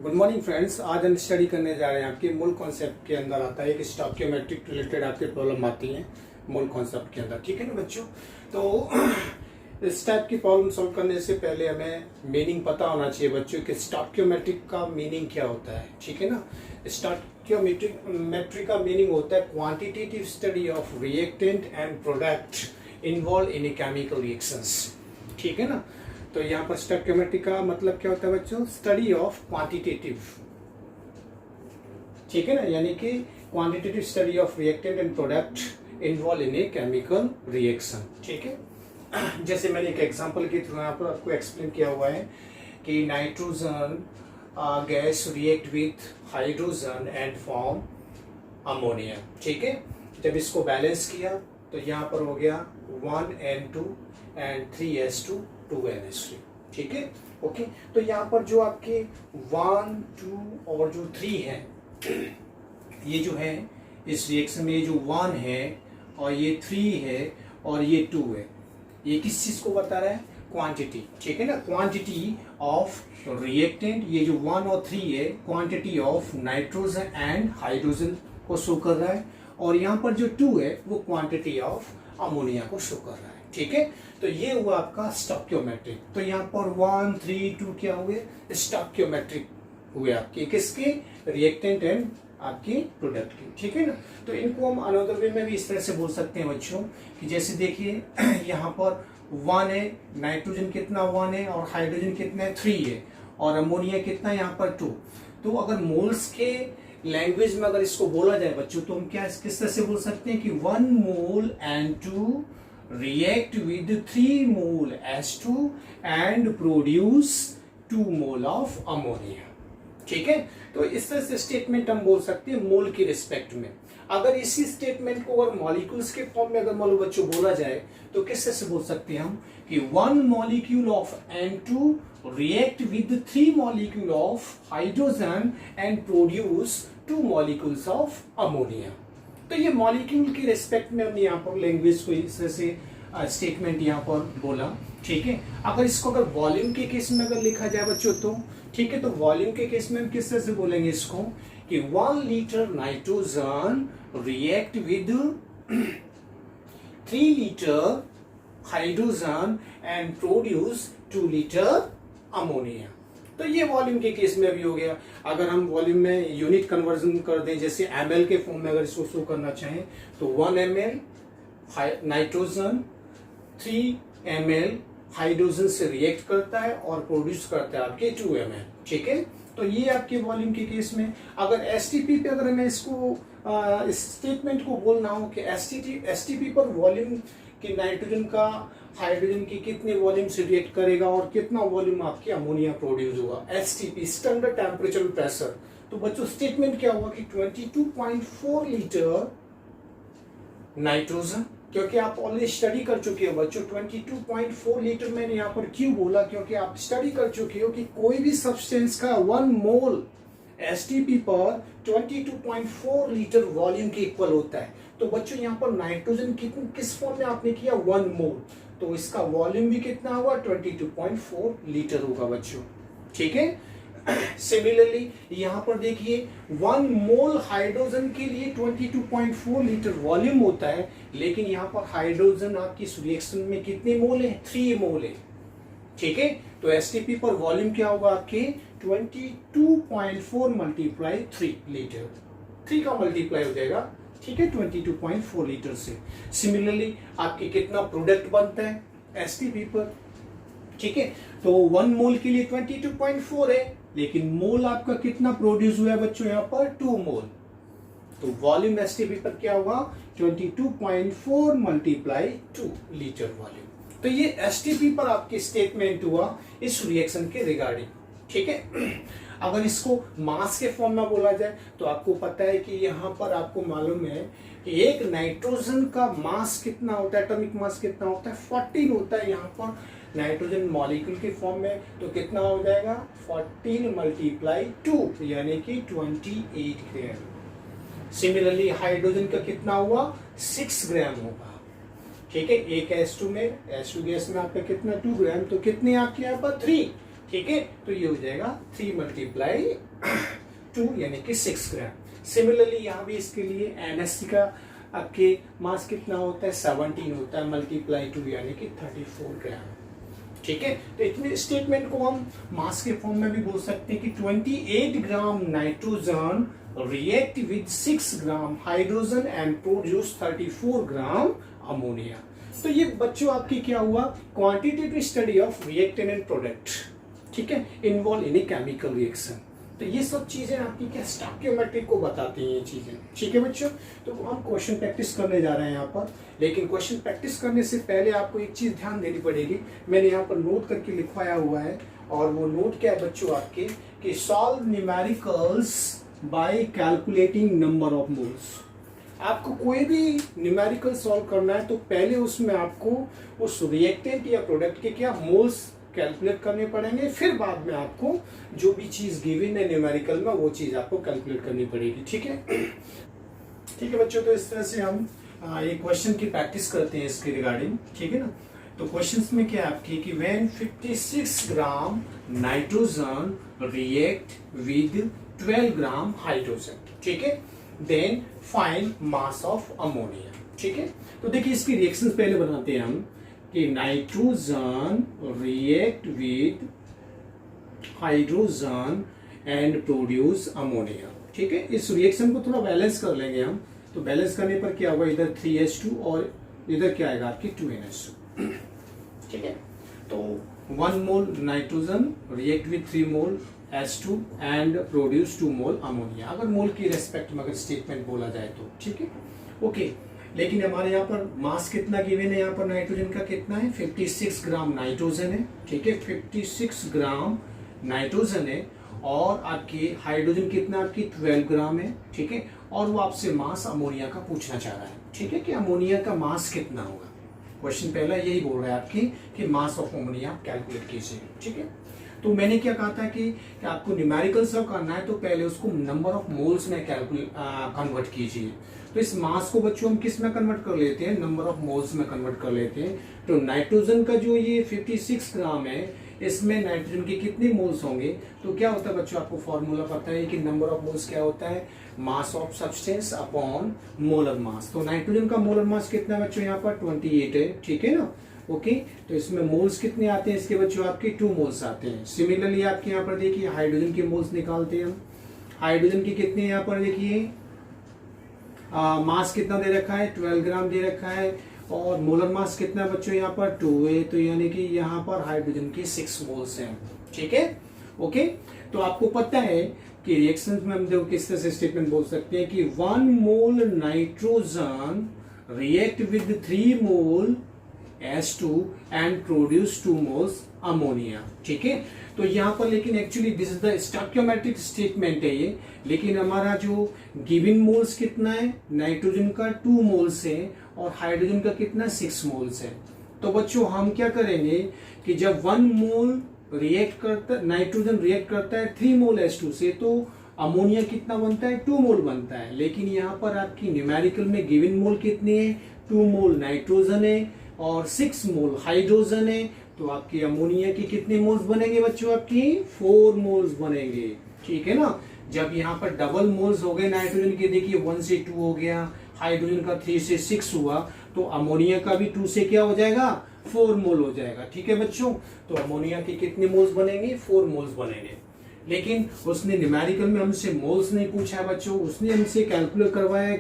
Good morning friends. आज हम study करने जा रहे हैं आपके मूल कॉन्सेप्ट के अंदर आता है कि स्टॉकियोमेट्रिक रिलेटेड आपके प्रॉब्लम आती हैं मूल कॉन्सेप्ट के अंदर। ठीक है ना बच्चों, तो इस टाइप की प्रॉब्लम सॉल्व करने से पहले हमें मीनिंग पता होना चाहिए बच्चों कि स्टॉकियोमेट्रिक का मीनिंग क्या होता है। ठीक है ना, स्टॉकियोमेट्रिक का मीनिंग होता है quantitative study of reactant and product involve in a chemical reactions. ठीक है ना, तो यहाँ पर स्टॉकियोमेट्रिक का मतलब क्या होता है बच्चों? Study of quantitative. ठीक है ना, यानी कि quantitative study of reactant and product involve in a chemical reaction. ठीक है, जैसे मैंने एक एग्जांपल के थ्रू यहाँ पर आपको एक्सप्लेन किया हुआ है कि nitrogen gas react with hydrogen and form ammonia. ठीक है, जब इसको बैलेंस किया तो यहाँ पर हो गया 1N2 एंड 3S2 2NH3। ठीक है, ओके। तो यहाँ पर जो आपके 1, 2 और जो 3 है, ये जो है इस रिएक्शन में ये जो 1 है और ये 3 है और ये 2 है, ये किस चीज को बता रहा है? क्वांटिटी। ठीक है ना, क्वांटिटी ऑफ रिएक्टेंट, ये जो 1 और 3 है quantity of nitrogen and hydrogen को शो कर रहा है, और यहाँ पर जो 2 है वो क्वांटिटी ऑफ अमोनिया को शो कर रहा है। ठीक है, तो ये हुआ आपका स्टॉकियोमेट्रिक। तो यहाँ पर 1, 3, 2 क्या हुए? स्टॉकियोमेट्रिक हुए आपके, किसके? रिएक्टेंट एंड आपके प्रोडक्ट के। ठीक है ना, तो इनको हम अनदर वे में भी इस तरह से बोल सकते हैं बच्चों कि जैसे देखिए यहाँ पर 1 है, नाइट्रोजन कितना 1 है और हाइड्रोजन कितना है 3 है, और अमोनिया कितना है यहाँ पर 2। तो अगर मोल्स के लैंग्वेज में अगर इसको बोला जाए बच्चों तो हम क्या किस तरह से बोल सकते हैं कि 1 मोल N2 react with 3 mole H2 and produce 2 mole of ammonia। ठीक है, तो इस तरह से स्टेटमेंट हम बोल सकते हैं मोल के रिस्पेक्ट में। अगर इसी स्टेटमेंट को अगर मॉलिक्यूल्स के फॉर्म में अगर मान लो बच्चों बोला जाए तो किस तरह से बोल सकते हैं हम कि 1 molecule of N2 react with 3 molecule of hydrogen and produce 2 molecules of ammonia. तो ये मॉलिक्यूल के रिस्पेक्ट में हमने यहाँ पर लैंग्वेज को इस तरह से स्टेटमेंट यहाँ पर बोला। ठीक है, अगर इसको अगर वॉल्यूम के केस में अगर लिखा जाए बच्चों तो ठीक है, तो वॉल्यूम के केस में हम किस तरह से बोलेंगे इसको कि 1 litre nitrogen react with 3 litre hydrogen and produce 2 litre ammonia. तो ये वॉल्यूम के केस में भी हो गया। अगर हम वॉल्यूम में यूनिट कन्वर्जन कर दें, जैसे ml के फॉर्म में अगर इसको शो करना चाहें तो 1 ml नाइट्रोजन 3 ml हाइड्रोजन से रिएक्ट करता है और प्रोड्यूस करता है आपके 2 ml। ठीक है, तो ये आपके वॉल्यूम के केस में। अगर STP पे अगर मैं इसको इस स्टेटमेंट को बोलना हो कि STP पर वॉल्यूम कि नाइट्रोजन का हाइड्रोजन की कितने वॉल्यूम से रिएक्ट करेगा और कितना वॉल्यूम आपके अमोनिया प्रोड्यूस होगा, STP स्टैंडर्ड टेम्परेचर प्रेशर। तो बच्चों स्टेटमेंट क्या हुआ कि 22.4 लीटर नाइट्रोजन, क्योंकि आप ऑलरेडी स्टडी कर चुके हो बच्चों 22.4 लीटर मैंने यहाँ पर क्यों बोला, क्योंकि आप स्टडी कर चुके हो कि कोई भी सब्सटेंस का 1 मोल STP पर 22.4 लीटर वॉल्यूम के इक्वल होता है। तो बच्चों यहाँ पर नाइट्रोजन किस फॉर्म में आपने किया 1 मोल, तो इसका वॉल्यूम भी कितना होगा 22.4 लीटर होगा बच्चों। ठीक है, सिमिलरली यहाँ पर देखिए 1 मोल हाइड्रोजन के लिए 22.4 लीटर वॉल्यूम होता है, लेकिन यहाँ पर हाइड्रोजन आपकी रिएक्शन में कितने मोल है? 3 मोल है। ठीक है, तो STP पर वॉल्यूम क्या होगा आपके 22.4 मल्टीप्लाई 3 लीटर, 3 का मल्टीप्लाई हो जाएगा। ठीक है, 22.4 लीटर से। सिमिलरली आपके कितना प्रोडक्ट बनता है STP पर? ठीक है, तो 1 मोल के लिए 22.4 है, लेकिन मोल आपका कितना प्रोड्यूस हुआ है बच्चों यहाँ पर 2 मोल। तो वॉल्यूम STP पर क्या होगा 22.4 मल्टीप्लाई 2 लीटर वॉल्यूम। तो ये STP पर आपकी स्टेटमेंट हुआ इस रिएक्शन के रिगार्डिंग। ठीक है, अगर इसको मास के फॉर्म में बोला जाए तो आपको पता है कि यहाँ पर आपको मालूम है कि एक नाइट्रोजन का मास कितना होता है, एटॉमिक मास कितना होता है 14 होता है यहाँ पर नाइट्रोजन मॉलिक्यूल के फॉर्म में। तो कितना हो जाएगा 14 मल्टीप्लाई 2 यानी कि 28 ग्राम। सिमिलरली हाइड्रोजन का कितना हुआ 6 ग्राम होगा। ठीक है, एक H2 में H2 गैस में आपका कितना 2 ग्राम, तो कितने आपके यहाँ पर 3। ठीक है, तो ये हो जाएगा 3 मल्टीप्लाई 2 यानी कि 6 ग्राम। सिमिलरली यहाँ भी इसके लिए NaC का आपके मास कितना होता है 17 होता है, मल्टीप्लाई 2 यानी कि 34 ग्राम। ठीक है, तो इतने स्टेटमेंट को हम मास के फॉर्म में भी बोल सकते हैं कि 28 ग्राम nitrogen react with 6 gram hydrogen and produce 34 gram ammonia. तो ये बच्चों आपकी क्या हुआ, quantitative study of reactant and product, ठीक है, involve in a chemical reaction. तो ये सब चीजें आपकी क्या स्टोइकियोमेट्री को बताती हैं ये चीजें। ठीक है बच्चों, तो हम क्वेश्चन प्रैक्टिस करने जा रहे हैं यहाँ पर, लेकिन क्वेश्चन प्रैक्टिस करने से पहले आपको एक चीज ध्यान देनी पड़ेगी। मैंने यहाँ पर नोट करके लिखवाया हुआ है, और वो नोट क्या है बच्चों आपके कि solve numericals bye calculating number of moles. आपको कोई भी न्यूमेरिकल सॉल्व करना है तो पहले उसमें आपको उस रिएक्टेंट या प्रोडक्ट के क्या मोल्स कैलकुलेट करने पड़ेंगे, फिर बाद में आपको जो भी चीज गिवन है न्यूमेरिकल में वो चीज आपको कैलकुलेट करनी पड़ेगी। ठीक है, ठीक है बच्चों, तो इस तरह से हम एक क्वेश्चन की प्रैक्टिस करते हैं इसके रिगार्डिंग। ठीक है ना, तो क्वेश्चंस में क्या आपकी कि when 56 gram nitrogen react with 12 gram hydrogen, ठीक है, then find mass of ammonia. ठीक है, तो देखिए इसकी रिएक्शंस पहले बनाते हैं हम कि nitrogen react with hydrogen and produce ammonia. ठीक है, इस रिएक्शन को थोड़ा बैलेंस कर लेंगे हम, तो बैलेंस करने पर क्या होगा, इधर 3H2 और इधर क्या आएगा आपकी 2NH2। ठीक है, तो 1 mole nitrogen react with 3 mole H2 and produce 2 mole ammonia, अगर मोल की रेस्पेक्ट में अगर स्टेटमेंट बोला जाए तो। ठीक है, ओके, लेकिन हमारे यहाँ पर मास कितना गिवन है, यहाँ पर नाइट्रोजन का कितना है 56 ग्राम नाइट्रोजन है। ठीक है, 56 ग्राम नाइट्रोजन है, और आपकी हाइड्रोजन कितना आपकी 12 ग्राम है। ठीक है, और वो आपसे मास अमोनिया का पूछना चाह रहा है। ठीक है, कि अमोनिया का मास कितना होगा, क्वेश्चन पहला यही बोल रहा है आपकी कि मास ऑफ अमोनिया आप कैलकुलेट कीजिए। ठीक है, तो मैंने क्या कहा था कि आपको न्यूमेरिकल सॉल्व करना है तो पहले उसको नंबर ऑफ मोल्स में कन्वर्ट कीजिए। तो इस मास को बच्चों हम किस में कन्वर्ट कर लेते हैं, नंबर ऑफ मोल्स में कन्वर्ट कर लेते हैं। तो नाइट्रोजन का जो ये 56 ग्राम है, इसमें नाइट्रोजन के कितने मोल्स होंगे, तो क्या होता है बच्चों आपको फॉर्मूला पता है कि नंबर ऑफ मोल्स क्या होता है, mass of substance upon molar mass. तो नाइट्रोजन का मोलर मास कितना है बच्चों यहाँ पर 28 है। ठीक है ना, ओके, तो इसमें मोल्स कितने आते हैं इसके बच्चों आपके 2 मोल्स आते हैं। सिमिलरली आपके यहाँ पर देखिए हाइड्रोजन के मोल्स निकालते हैं हम, हाइड्रोजन के कितने यहाँ पर देखिए मास कितना दे रखा है 12 ग्राम दे रखा है, और मोलर मास कितना बच्चों यहाँ पर 2 है, तो यानी कि यहाँ पर हाइड्रोजन के 6 मोल्स हैं। ठीक है, ओके, तो आपको पता है कि रिएक्शन में हम देखो किस तरह से स्टेटमेंट बोल सकते हैं कि 1 mole nitrogen react with 3 mole H2 and produce 2 moles ammonia. ठीक है, तो यहाँ पर लेकिन actually this is the stoichiometric statement है ये, लेकिन हमारा जो गिवन मोल्स कितना है, नाइट्रोजन का 2 मोल्स है और हाइड्रोजन का कितना 6 मोल्स है। तो बच्चों हम क्या करेंगे कि जब 1 मोल रिएक्ट करता, नाइट्रोजन रिएक्ट करता है 3 मोल H2 से, तो अमोनिया कितना बनता है 2 मोल बनता है। लेकिन यहाँ पर आपकी न्यूमेरिकल में गिवन मोल कितने हैं, 2 मोल नाइट्रोजन है और 6 मोल हाइड्रोजन है, तो आपकी अमोनिया की कितने मोल्स बनेंगे बच्चों, आपकी 4 मोल्स बनेंगे। ठीक है ना, जब यहाँ पर डबल मोल्स हो गए नाइट्रोजन के, देखिए 1 से 2 हो गया, हाइड्रोजन का 3 से 6 हुआ, तो अमोनिया का भी 2 से क्या हो जाएगा 4 मोल हो जाएगा। ठीक है बच्चों, तो अमोनिया के कितने मोल्स बनेंगे 4 मोल्स बनेंगे। लेकिन उसने न्यूमेरिकल में हमसे मोल्स नहीं पूछा है बच्चों, उसने हमसे कैलकुलेट करवाया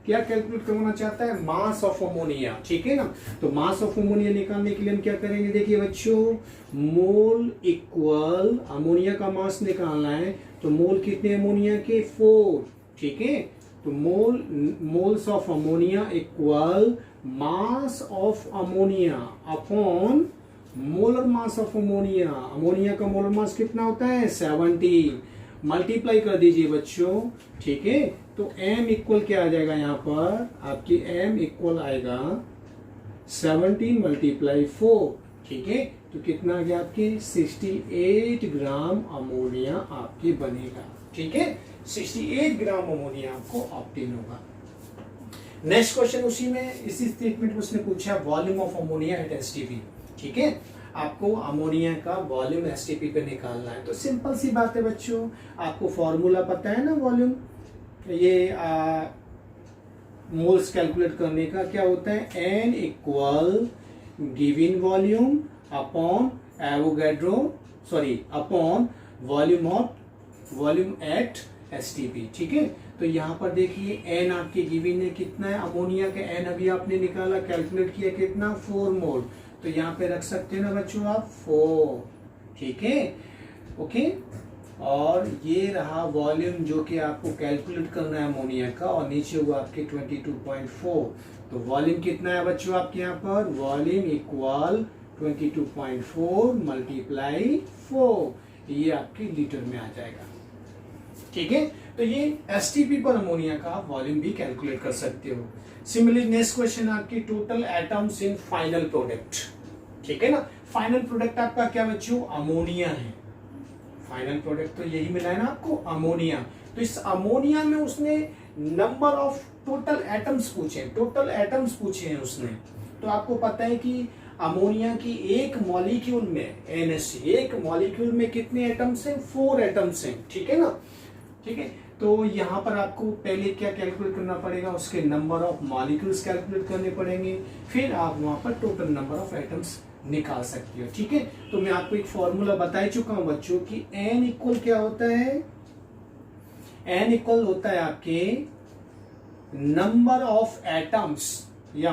क्या कैलकुलेट करवाना चाहता है, मास ऑफ अमोनिया। ठीक है ना, तो मास ऑफ अमोनिया निकालने के लिए हम क्या करेंगे, देखिए बच्चों मोल इक्वल अमोनिया का मास निकालना है, तो मोल कितने अमोनिया के 4। ठीक है, तो moles of ammonia equal mass of ammonia upon molar mass of ammonia. Ammonia का मोलर मास कितना होता है 17, मल्टीप्लाई कर दीजिए बच्चों। ठीक है, तो m इक्वल क्या आ जाएगा यहाँ पर आपकी m इक्वल आएगा 17 मल्टीप्लाई 4। ठीक है, तो कितना आ गया आपकी 68 ग्राम अमोनिया आपके बनेगा। ठीक है, 68 ग्राम अमोनिया आपको ऑब्टेन होगा। नेक्स्ट क्वेश्चन उसी में इसी स्टेटमेंट में उसने पूछा volume of ammonia at STP. ठीक है, आपको अमोनिया का वॉल्यूम एसटीपी पे निकालना है। तो सिंपल सी बात है बच्चों, आपको फॉर्मूला पता है ना वॉल्यूम, ये मोल्स कैलकुलेट करने का क्या होता है, N equal given volume upon Avogadro upon volume at STP. ठीक है, तो यहाँ पर देखिए एन आपके गिवन है कितना है, अमोनिया का एन अभी आपने निकाला, कैलकुलेट किया कितना, 4 मोल। तो यहाँ पे रख सकते हैं ना बच्चों आप 4। ठीक है, ओके। और ये रहा वॉल्यूम जो कि आपको कैलकुलेट करना है अमोनिया का, और नीचे हुआ आपके 22.4। तो वॉल्यूम कितना है बच्चों आपके यहाँ पर, वॉल्यूम इक्वल 22.4 मल्टीप्लाई 4, ये आपके लीटर में आ जाएगा। ठीक है, तो ये एसटीपी पर अमोनिया का वॉल्यूम भी कैलकुलेट कर सकते हो। सिमिलरली नेक्स्ट क्वेश्चन आपकी total atoms in final product. ठीक है ना, फाइनल प्रोडक्ट आपका क्या बच्चों, अमोनिया है। फाइनल प्रोडक्ट तो यही मिला है ना आपको, अमोनिया। तो इस अमोनिया में उसने नंबर ऑफ टोटल एटम्स पूछे हैं उसने। तो आपको पता है कि अमोनिया की एक मॉलिक्यूल में NaC, एक मॉलिक्यूल में कितने एटम्स हैं, 4 एटम्स हैं। ठीक है ना, ठीक है। तो यहाँ पर आपको पहले क्या कैलकुलेट करना पड़ेगा, उसके नंबर ऑफ मॉलिक्यूल्स कैलकुलेट करने पड़ेंगे, फिर आप वहां पर टोटल नंबर ऑफ एटम्स निकाल सकती हो। ठीक है, तो मैं आपको एक फॉर्मूला बता ही चुका हूं बच्चों कि n इक्वल क्या होता है, n इक्वल होता है आपके नंबर ऑफ एटम्स या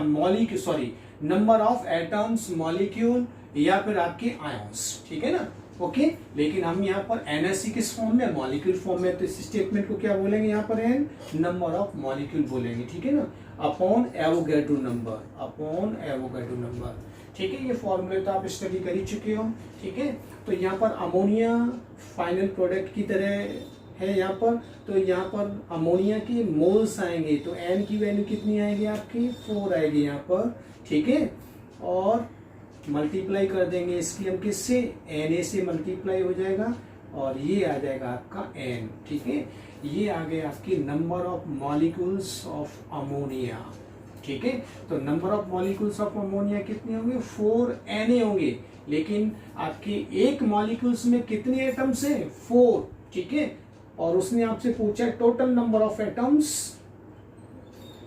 नंबर ऑफ एटम्स, मॉलिक्यूल या फिर आपके आयंस। ठीक है ना, ओके। लेकिन हम यहाँ पर NaC किस फॉर्म में, मॉलिक्यूल फॉर्म में, तो इस स्टेटमेंट को क्या बोलेंगे यहाँ पर, n नंबर ऑफ मॉलिक्यूल बोलेंगे। ठीक है ना, अपॉन एवोगैड्रो नंबर। ठीक है, ये फॉर्मूले तो आप स्टडी कर ही चुके हो। ठीक है, तो यहाँ पर अमोनिया फाइनल प्रोडक्ट की तरह है यहाँ पर। तो यहाँ पर अमोनिया की मोल्स आएंगे, तो n की वैल्यू कितनी आएगी आपकी, 4 आएगी यहाँ पर। ठीक है, और मल्टीप्लाई कर देंगे इसकी हम किससे, Na से मल्टीप्लाई हो जाएगा, और ये आ जाएगा आपका n। ठीक है, ये आ गए आपकी number of molecules of ammonia. ठीक है, तो number of molecules of ammonia कितने होंगे, 4 Na होंगे। लेकिन आपके एक मॉलिक्यूल्स में कितने एटम्स हैं, 4। ठीक है, और उसने आपसे पूछा total number of atoms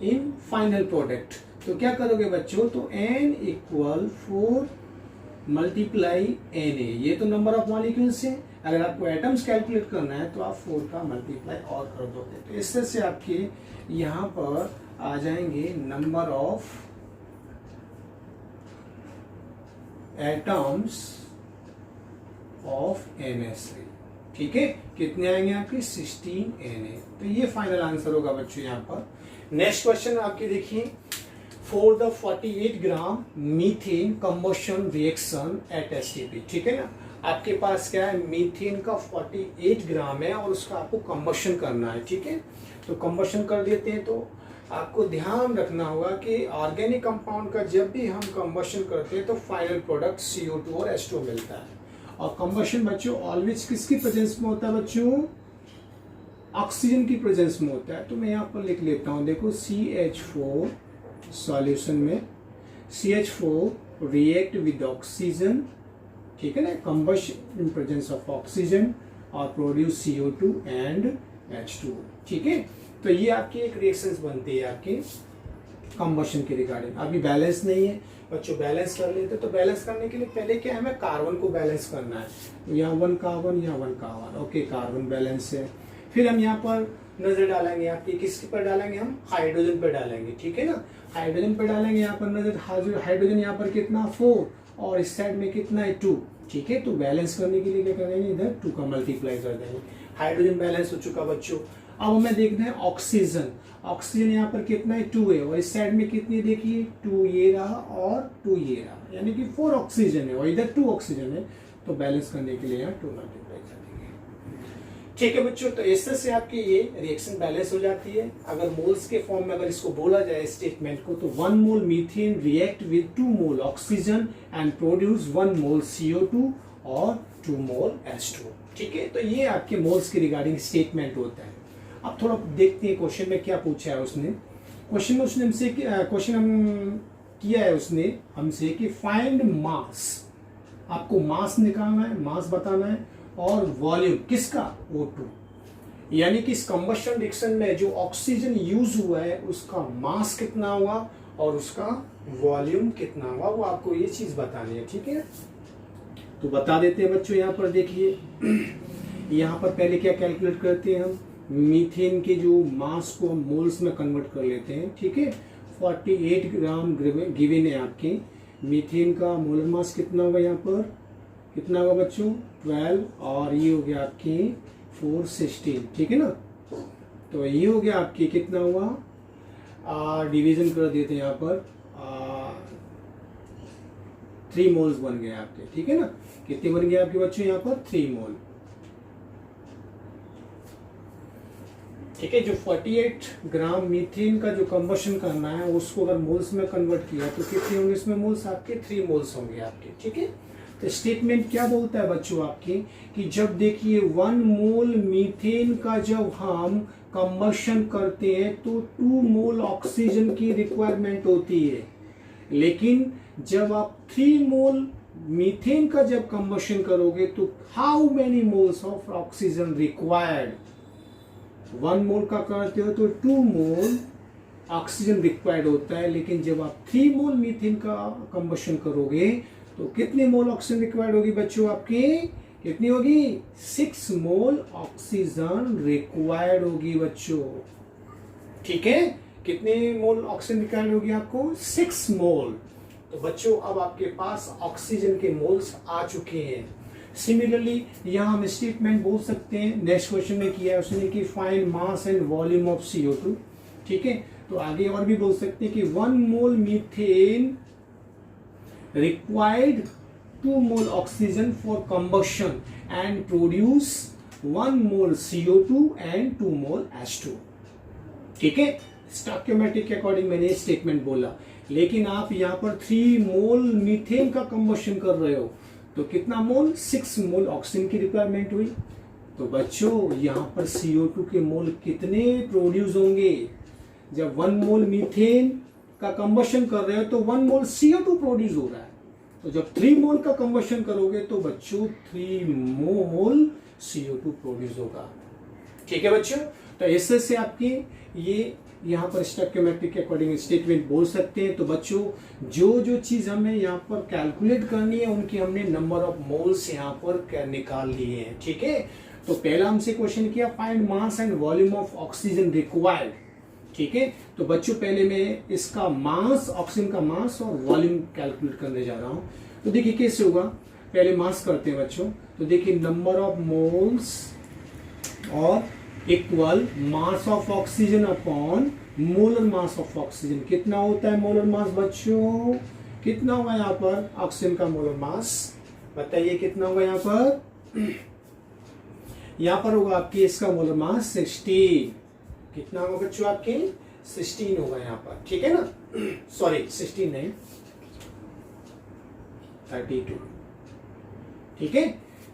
in final product. तो क्या करोगे बच्चों, तो n इक्वल 4 मल्टीप्लाई Na, ये तो नंबर ऑफ मॉलिक्यूल्स है। अगर आपको एटम्स कैलकुलेट करना है तो आप 4 का मल्टीप्लाई और कर दोगे, तो इससे से आपके यहाँ पर आ जाएंगे number of atoms of NaC। ठीक है, कितने आएंगे आपके, 16 Na। तो ये फाइनल आंसर होगा बच्चों यहाँ पर। नेक्स्ट क्वेश्चन आपके देखिए, for the 48 gram methane combustion reaction at STP. ठीक है ना, आपके पास क्या है, मीथेन का 48 ग्राम है और उसका आपको कंबशन करना है। ठीक है, तो कंबशन कर देते हैं। तो आपको ध्यान रखना होगा कि ऑर्गेनिक कंपाउंड का जब भी हम कंबशन करते हैं तो फाइनल प्रोडक्ट CO2 और H2 मिलता है। और कंबशन बच्चों ऑलवेज किसकी प्रेजेंस में होता है बच्चों, ऑक्सीजन की प्रेजेंस में होता है। तो मैं यहाँ पर लिख लेता हूँ, देखो CH4 सॉल्यूशन में, CH4 रिएक्ट विद ऑक्सीजन। ठीक है ना, combustion in presence of oxygen और प्रोड्यूस CO2 एंड H2। ठीक है, तो ये आपकी एक रिएक्शंस बनती है आपकी कंबशन के रिगार्डिंग। अभी बैलेंस नहीं है बच्चों, बैलेंस कर लेते। तो बैलेंस करने के लिए पहले क्या है, हमें कार्बन को बैलेंस करना है। तो यहाँ 1 कार्बन, यहाँ 1 कार्बन, ओके, कार्बन बैलेंस है। फिर हम यहाँ पर नजर डालेंगे, आपकी किसके पर डालेंगे, हम हाइड्रोजन पर डालेंगे। ठीक है ना, हाइड्रोजन पर डालेंगे यहाँ पर नजर, हाइड्रोजन यहाँ पर कितना 4 और इस साइड में कितना है 2। ठीक है, तो बैलेंस करने के लिए क्या करेंगे, इधर 2 का मल्टीप्लाई कर देंगे। हाइड्रोजन बैलेंस हो चुका बच्चों। अब हमें देखना है ऑक्सीजन। ऑक्सीजन यहाँ पर कितना है, 2 है, और इस साइड में कितनी देखिए 2 ये रहा और 2 ये रहा, यानी कि 4 ऑक्सीजन है और इधर 2 ऑक्सीजन है। तो बैलेंस करने के लिए यहाँ 2 मल्टीप्लाई कर देंगे। ठीक है बच्चों, तो इससे से आपकी ये रिएक्शन बैलेंस हो जाती है। अगर मोल्स के फॉर्म में अगर इसको बोला जाए स्टेटमेंट को, तो 1 mole methane react with 2 mole oxygen and produce 1 mole CO2 और 2 मोल H2। ठीक है, तो ये आपके मोल्स के रिगार्डिंग स्टेटमेंट होता है। अब थोड़ा देखते हैं क्वेश्चन में क्या पूछा है उसने। क्वेश्चन में उसने हमसे क्वेश्चन हम किया है उसने हमसे कि फाइंड मास आपको मास निकालना है, मास बताना है, और वॉल्यूम किसका, O2, यानी कि इस कंबशन रिएक्शन में जो ऑक्सीजन यूज हुआ है उसका मास कितना हुआ और उसका वॉल्यूम कितना हुआ, वो आपको ये चीज बतानी है। ठीक है, तो बता देते हैं बच्चों। यहाँ पर देखिए, यहाँ पर पहले क्या कैलकुलेट करते हैं हम, मीथेन के जो मास को हम मोल्स में कन्वर्ट कर लेते हैं। ठीक है, 48 ग्राम गिवन है आपके। मीथेन का मोलर मास कितना होगा, यहाँ पर कितना होगा बच्चों, 12, और ये हो गया आपके 416। ठीक है ना, तो ये हो गया आपके कितना हुआ, डिवीजन कर देते हैं यहाँ पर, 3 मोल्स बन गए आपके। ठीक है ना, कितने बन गए आपके बच्चों यहाँ पर, 3 मोल। ठीक है, जो 48 ग्राम मीथेन का जो कंबशन करना है उसको अगर मोल्स में कन्वर्ट किया तो कितने होंगे इसमें मोल्स, आपके 3 मोल्स होंगे आपके। ठीक है, तो स्टेटमेंट क्या बोलता है बच्चों आपके, कि जब देखिए 1 मोल मीथेन का जब हम कंबशन करते हैं तो 2 मोल ऑक्सीजन की रिक्वायरमेंट होती है, लेकिन जब आप 3 मोल मीथेन का जब कंबशन करोगे तो how many moles of oxygen required, 1 मोल का करते हो तो 2 मोल ऑक्सीजन रिक्वायर्ड होता है, लेकिन जब आप 3 मोल मीथेन का कंबशन करोगे तो कितने मोल ऑक्सीजन रिक्वायर्ड होगी बच्चों आपकी, कितनी होगी, 6 मोल ऑक्सीजन रिक्वायर्ड होगी बच्चों। ठीक है, कितने मोल ऑक्सीजन रिक्वायर्ड होगी आपको, 6 मोल। तो बच्चों अब आपके पास ऑक्सीजन के मोल्स आ चुके हैं। सिमिलरली यहाँ हम स्टेटमेंट बोल सकते हैं, नेक्स्ट क्वेश्चन में किया है उसने कि find mass and volume of CO2। ठीक है, तो आगे और भी बोल सकते हैं कि 1 mole methane required 2 mole oxygen for combustion and produce 1 mole CO2 and 2 mole H2। ठीक है, स्टोइकियोमेट्रिक के अकॉर्डिंग मैंने स्टेटमेंट बोला, लेकिन आप यहाँ पर 3 मोल मीथेन का कंबशन कर रहे हो तो कितना मोल, 6 मोल ऑक्सीजन की रिक्वायरमेंट हुई। तो बच्चों यहाँ पर CO2 के मोल कितने प्रोड्यूस होंगे, जब 1 मोल मीथेन का कंबशन कर रहे हो तो 1 मोल CO2 प्रोड्यूस हो रहा है, तो जब 3 मोल का कंबशन करोगे तो बच्चों 3 मोल CO2 प्रोड्यूस होगा। ठीक है बच्चों, तो इससे से आपकी ये यहाँ पर स्टोइकियोमेट्रिक के अकॉर्डिंग स्टेटमेंट बोल सकते हैं। तो बच्चों जो जो चीज हमें यहाँ पर कैलकुलेट करनी है उनकी हमने नंबर ऑफ मोल्स यहाँ पर निकाल लिए हैं। ठीक है, तो पहला हमसे क्वेश्चन किया find mass and volume of oxygen required. ठीक है, तो बच्चों पहले मैं इसका मास, ऑक्सीजन का मास और वॉल्यूम कैलकुलेट करने जा रहा हूं। तो देखिए कैसे होगा, पहले मास करते हैं बच्चों। तो देखिए नंबर ऑफ मोल्स और equal mass of oxygen upon molar mass of oxygen. कितना होता है मोलर मास बच्चों, कितना होगा यहाँ पर ऑक्सीजन का मोलर मास, बताइए कितना होगा यहाँ पर, यहाँ पर होगा आपकी इसका मोलर मास 16। कितना होगा बच्चों आपके, 16 होगा यहाँ पर। ठीक है ना, सॉरी 16 नहीं 32। ठीक है,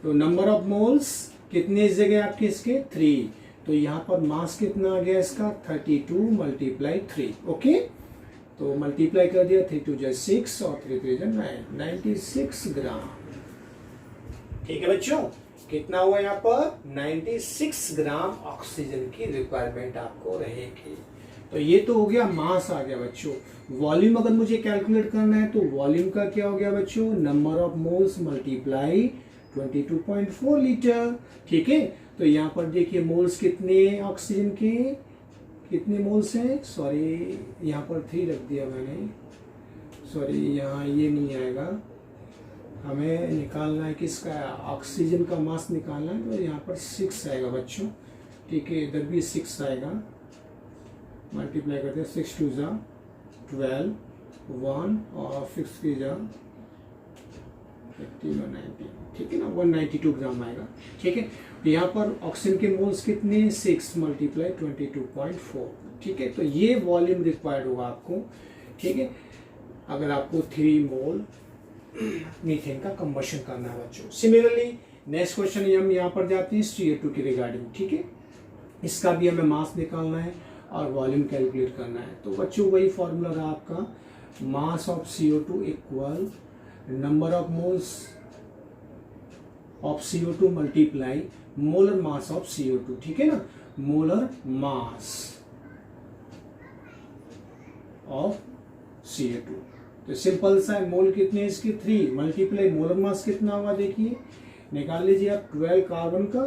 तो नंबर ऑफ मोल्स कितने इस जगह आपके इसके 3, तो यहाँ पर मास कितना आ गया इसका 32 मल्टीप्लाई 3। ओके, तो मल्टीप्लाई कर दिया, 3 2 जा 6 और 3 3 जा 9, 96 ग्राम। ठीक है बच्चों, कितना हुआ यहाँ पर 96 ग्राम ऑक्सीजन की रिक्वायरमेंट आपको रहेगी। तो ये तो हो गया मास आ गया बच्चों। वॉल्यूम अगर मुझे कैलकुलेट करना है तो वॉल्यूम का क्या हो गया बच्चों, number of moles multiply 22.4 litre. ठीक है, तो यहाँ पर देखिए मोल्स कितने ऑक्सीजन के, कितने मोल्स हैं, सॉरी यहाँ पर 3 रख दिया मैंने, सॉरी यहाँ ये नहीं आएगा, हमें निकालना है किसका, ऑक्सीजन का मास निकालना है, तो यहाँ पर 6 आएगा बच्चों। ठीक है, इधर भी 6 आएगा, मल्टीप्लाई करते हैं, 6 2 जा 12, 1 और 6 3 जा 15 और 19। ठीक है ना, 192 ग्राम आएगा। ठीक है, तो यहाँ पर ऑक्सीजन के मोल्स कितने, 6 मल्टीप्लाई 22.4। ठीक है, तो ये वॉल्यूम रिक्वायर्ड होगा आपको। ठीक है, अगर आपको 3 मोल मीथेन का कंबशन करना है बच्चों। सिमिलरली नेक्स्ट क्वेश्चन हम यहाँ पर जाते हैं CO2 के रिगार्डिंग। ठीक है, इसका भी हमें मास निकालना है और वॉल्यूम कैलकुलेट करना है। तो बच्चों वही फॉर्मूला रहा आपका, mass of CO2 equal number of moles of CO2 multiply molar mass of CO2, ठीक है ना, मोलर मास ऑफ CO2। तो सिंपल सा है, मोल कितने इसके 3 मल्टीप्लाई मोलर मास कितना होगा देखिए, निकाल लीजिए आप। 12 कार्बन का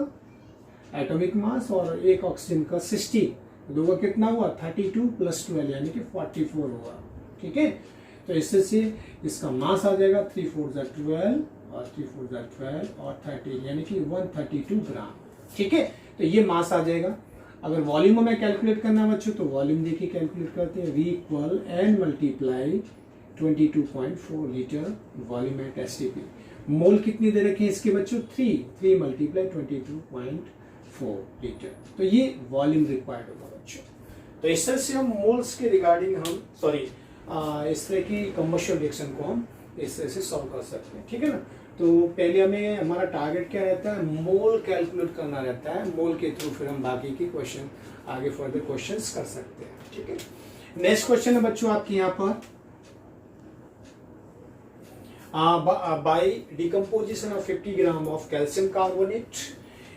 एटॉमिक मास और 1 ऑक्सीजन का 60, दो का कितना हुआ 32 + 12 यानी कि 44 हुआ, ठीक है। तो इससे से इसका मास आ जाएगा 3 4 12 और 3 4 12 और 30 यानी कि 132 ग्राम, ठीक है। तो ये मास आ जाएगा। अगर वॉल्यूम हमें कैलकुलेट करना है बच्चों, तो वॉल्यूम देखिए कैलकुलेट करते हैं, V = N × 22.4 litre volume at STP। मोल कितनी दे रखी है इसके बच्चों 3 × 22.4 लीटर। तो ये वॉल्यूम रिक्वायर्ड होगा बच्चों। तो इस तरह से हम मोल्स के रिगार्डिंग हम इस तरह की कमर्शियल रिएक्शन को हम इस तरह से सॉल्व कर सकते हैं, ठीक है ना। तो पहले हमें हमारा टारगेट क्या रहता है, मोल कैलकुलेट करना रहता है। मोल के थ्रू फिर हम बाकी के क्वेश्चन आगे फर्दर क्वेश्चंस कर सकते हैं, ठीक है। नेक्स्ट क्वेश्चन है बच्चों आपके यहाँ पर, by decomposition of 50 gram of calcium carbonate,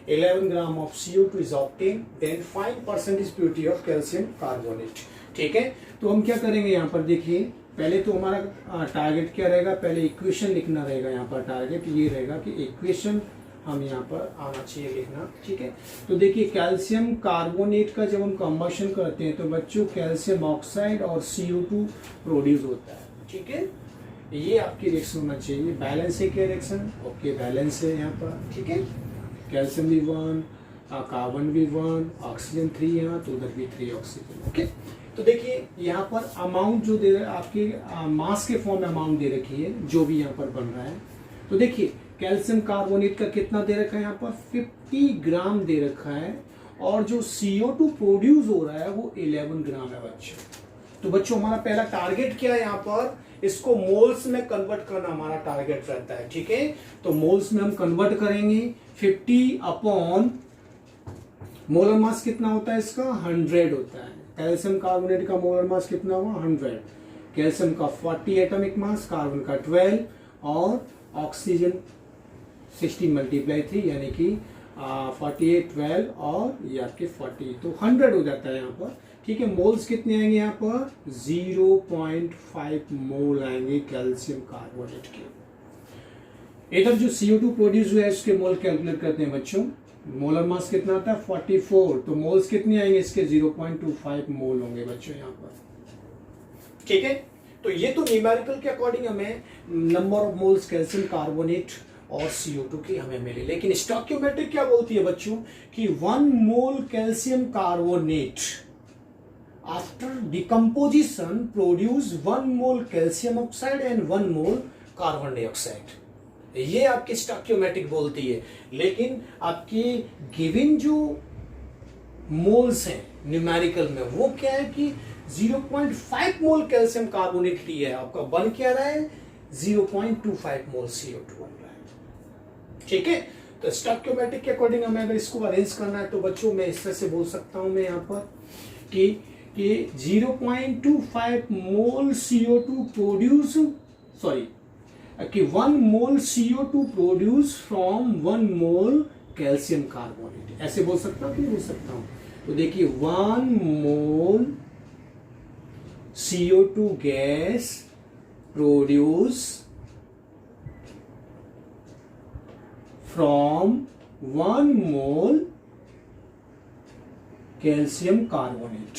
11 gram of CO2 is obtained, then find percentage purity of calcium carbonate, ठीक है। तो हम क्या करेंगे यहाँ पर देखिए, पहले तो हमारा टारगेट क्या रहेगा, पहले इक्वेशन लिखना रहेगा। यहाँ पर टारगेट ये रहेगा कि इक्वेशन हम यहाँ पर आना चाहिए लिखना, ठीक है। तो देखिए कैल्शियम कार्बोनेट का जब हम कंबशन करते हैं तो बच्चों कैल्शियम ऑक्साइड और CO2 प्रोड्यूस होता है, ठीक है। ये आपकी रिएक्शन होना चाहिए। बैलेंस है क्या रिएक्शन, ओके बैलेंस है यहाँ पर, ठीक है। कैल्शियम भी 1, कार्बन भी 1, ऑक्सीजन 3 यहाँ, तो उधर भी 3 ऑक्सीजन, ओके। तो देखिए यहाँ पर अमाउंट जो दे रहा है आपके मास के फॉर्म में अमाउंट दे रखी है जो भी यहाँ पर बन रहा है। तो देखिए कैल्शियम कार्बोनेट का कितना दे रखा है यहाँ पर 50 ग्राम दे रखा है, और जो CO2 प्रोड्यूस हो रहा है वो 11 ग्राम है बच्चों। तो बच्चों हमारा पहला टारगेट क्या है यहाँ पर, इसको मोल्स में कन्वर्ट करना हमारा टारगेट रहता है, ठीक है। तो मोल्स में हम कन्वर्ट करेंगे 50 अपॉन मोलर मास कितना होता है इसका 100 होता है। कैल्शियम कार्बोनेट का मोलर मास कितना हुआ 100, कैल्शियम का 40 एटॉमिक मास, कार्बन का 12 और ऑक्सीजन 60 × 3 यानी कि 48 12 और ये आपके 40, तो 100 हो जाता है यहाँ पर, ठीक है। मोल्स कितने आएंगे यहाँ पर 0.5 मोल आएंगे कैल्शियम कार्बोनेट के। इधर जो CO2 प्रोड्यूस हुआ है उसके मोल कैलकुलेट करते हैं बच्चों। मोलर मास कितना आता है 44, तो मोल्स कितने आएंगे इसके 0.25 मोल होंगे बच्चों यहाँ पर, ठीक है। तो ये तो न्यूमेरिकल के अकॉर्डिंग हमें number of moles calcium carbonate और CO2 की हमें मिली, लेकिन स्टोइकियोमेट्रिक क्या बोलती है बच्चों कि 1 mole calcium carbonate after decomposition produce 1 mole calcium oxide and 1 mole carbon dioxide. ये आपकी स्टोइकियोमेट्रिक बोलती है, लेकिन आपकी गिवन जो मोल्स हैं न्यूमेरिकल में वो क्या है कि 0.5 मोल कैल्शियम कार्बोनेट लिया है, आपका बन क्या रहा है 0.25 मोल CO2 बन रहा है, ठीक है। तो स्टोइकियोमेट्रिक के अकॉर्डिंग हमें अगर इसको अरेंज करना है तो बच्चों मैं इस तरह से बोल सकता हूं मैं यहाँ पर कि 0.25 मोल CO2 प्रोड्यूस कि 1 mole CO2 produce from 1 mole calcium carbonate, ऐसे बोल सकता हूँ कि बोल सकता हूँ। तो देखिए 1 mole CO2 gas produce from 1 mole calcium carbonate,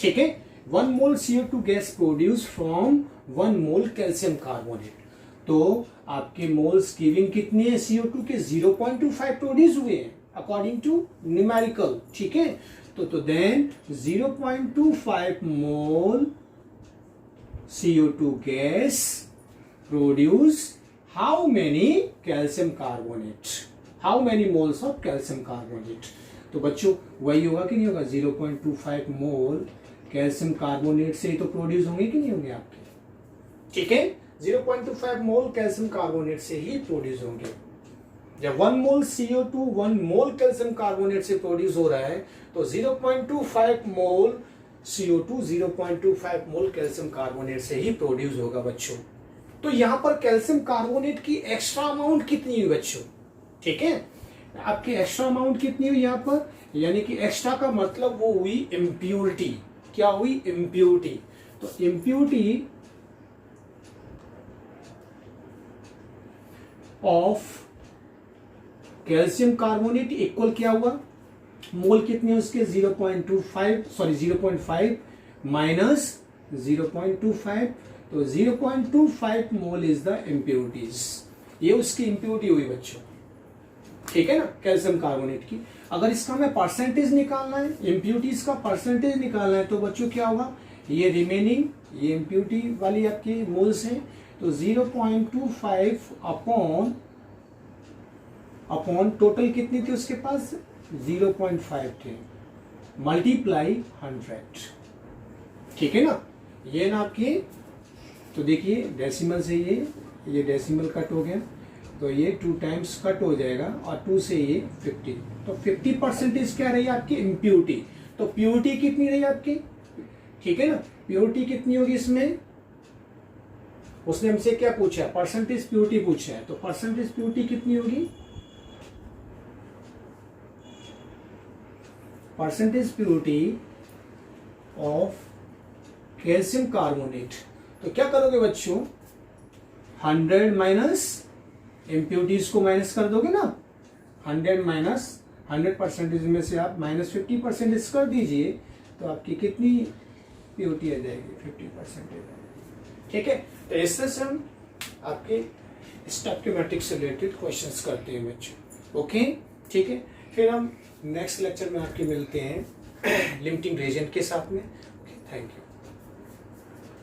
ठीक है। 1 mole CO2 gas produce from 1 mole calcium carbonate. तो आपके मोल्स गिविंग कितनी है CO2 के 0.25 प्रोड्यूस हुए हैं अकॉर्डिंग टू न्यूमेरिकल, ठीक है। तो then 0.25 mole CO2 gas produce how many calcium carbonate, how many moles of calcium carbonate. तो बच्चों वही होगा कि नहीं होगा 0.25 मोल कैल्शियम कार्बोनेट से ही तो प्रोड्यूस होंगे कि नहीं होंगे आपके, ठीक है। 0.25 मोल कैल्शियम कार्बोनेट से ही प्रोड्यूस होंगे। जब 1 mole CO2 1 mole calcium carbonate से प्रोड्यूस हो रहा है तो 0.25 मोल CO2 0.25 मोल कैल्शियम कार्बोनेट से ही प्रोड्यूस होगा बच्चों। तो यहां पर कैल्शियम कार्बोनेट की एक्स्ट्रा अमाउंट कितनी है बच्चों ठीक है। आपकी एक्स्ट्रा अमाउंट कितनी हुई यहाँ पर, यानी कि एक्स्ट्रा का मतलब वो हुई इम्प्योरिटी। क्या हुई, इम्प्योरिटी। तो impurity of calcium carbonate equal क्या हुआ, मोल कितने उसके 0.25 सॉरी 0.5 माइनस 0.25, तो 0.25 मोल इज द इम्प्योरिटीज। ये उसकी इम्प्योरिटी हुई बच्चों, ठीक है ना, कैल्शियम कार्बोनेट की। अगर इसका मैं परसेंटेज निकालना है, इम्प्योरिटीज का परसेंटेज निकालना है, तो बच्चों क्या होगा, ये रिमेनिंग, ये इम्प्योरिटी वाली आपकी मोल्स हैं, तो 0.25 अपॉन टोटल कितनी थी उसके पास 0.5 थे, मल्टीप्लाई 100, ठीक है ना। ये ना आपकी, तो देखिए डेसिमल से ये डेसिमल कट हो गया, तो ये 2 टाइम्स कट हो जाएगा और 2 से ये 50, तो 50% क्या रही आपकी इम्प्योरिटी। तो प्योरिटी कितनी रही आपकी, ठीक है ना, प्योरिटी कितनी होगी इसमें, उसने हमसे क्या पूछा, परसेंटेज प्योरिटी पूछा है, तो परसेंटेज प्योरिटी कितनी होगी, percentage purity of calcium carbonate. तो क्या करोगे बच्चों, 100 माइनस इम्प्योरिटीज को माइनस कर दोगे ना, 100 माइनस 100% में से आप माइनस 50% कर दीजिए, तो आपकी कितनी प्योरिटी आ जाएगी, 50%। ठीक है, तो इस तरह से हम आपके स्टोइकियोमेट्रिक से रिलेटेड क्वेश्चंस करते हैं बच्चों। ओके, ठीक है, फिर हम नेक्स्ट लेक्चर में आपके मिलते हैं लिमिटिंग रीजन के साथ में। Okay, thank you.